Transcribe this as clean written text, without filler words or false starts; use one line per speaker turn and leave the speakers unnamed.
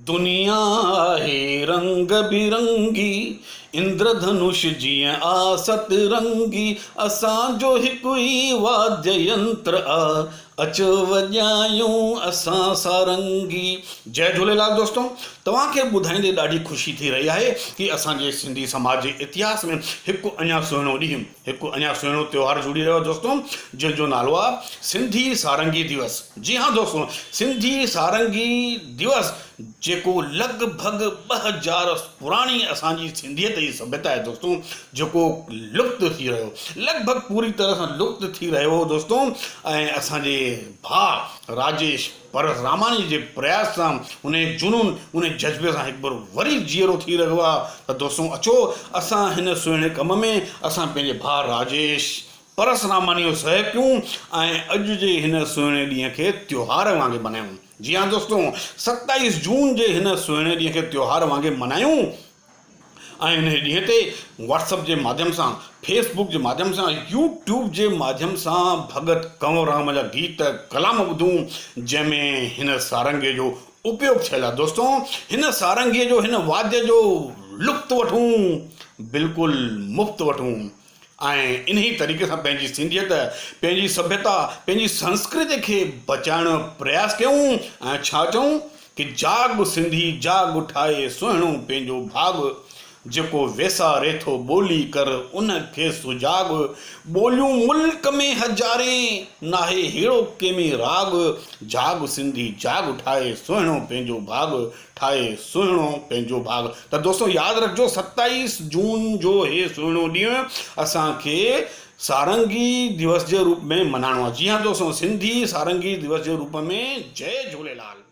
दुनिया है रंग बिरंगी, इंद्रधनुष जीअं आ सतरंगी, असांजो हिकु ई वाद्य यंत्र आ, अचो वॼायूं असां सारंगी। जय झूलेलाल दोस्तों, तव्हांखे ॿुधाईंदे ॾाढी ख़ुशी थी रही आहे कि असांजे सिंधी समाज जे इतिहास में हिकु अञा सुहिणो ॾींहुं, हिकु अञा सुहिणो त्योहार जुड़ी रहियो दोस्तों, जंहिंजो नालो आहे सिंधी सारंगी दिवस। जी हाँ दोस्तों, सिंधी सारंगी दिवस जेको लॻभॻि 2000 पुराणी असांजी सिंधियत जी सभ्यता आहे दोस्तों, जेको लुप्त थी रहियो, लॻभॻि पूरी तरह सां लुप्त थी रहियो हो दोस्तों। ऐं असांजे भाउ राजेश परसरामानी जे प्रयास सां, उन जुनून, उन जज्बे सां हिकु बार वरी जीअरो थी रहियो आहे। त दोस्तों अचो असां हिन सुहिणे कम में असां पंहिंजे भाउ राजेश परसरामानी जो सहयोग कयूं ऐं अॼु जे हिन सुहिणे ॾींहं खे त्योहार वांगुरु मल्हायूं। जी हाँ दोस्तों, 27 जून जे हिन सुहिणे ॾींहं खे त्योहार वांगुरु मल्हायूं ऐं हिन ॾींहं ते व्हाट्सअप जे माध्यम सां, फेसबुक जे माध्यम सां, यूट्यूब जे माध्यम सां भगत कंवरराम जा गीत कलाम ॿुधूं, जंहिंमें हिन सारंगीअ जो उपयोग थियल आहे। दोस्तों हिन सारंगीअ जो, हिन वाद्य जो लुत्फ़ वठूं, बिल्कुलु मुफ़्त वठूं ऐं इन ई तरीक़े सां पंहिंजी सिंधियत, पंहिंजी सभ्यता, पंहिंजी संस्कृति खे बचाइण जो प्रयास कयूं ऐं छा चऊं कि जाग सिंधी जाग ठाहे सुहिणो पंहिंजो भाॻ, जेको वेसारे थो ॿोली कर उन खे सुजाग, ॿोलियूं मुल्क में हज़ारे नाहे हेड़ो कंहिंमें राग, जाग सिंधी जाग ठाहे सुहिणो पंहिंजो भाॻ, ठाहे सुहिणो पंहिंजो भाॻ। त दोस्तों यादि रखिजो, 27 जून जो हे सुहिणो ॾींहुं असांखे सारंगी दिवस जे रूप में मल्हाइणो आहे। जी हाँ दोस्तों, सिंधी सारंगी दिवस जे रूप में। जय झूलेलाल।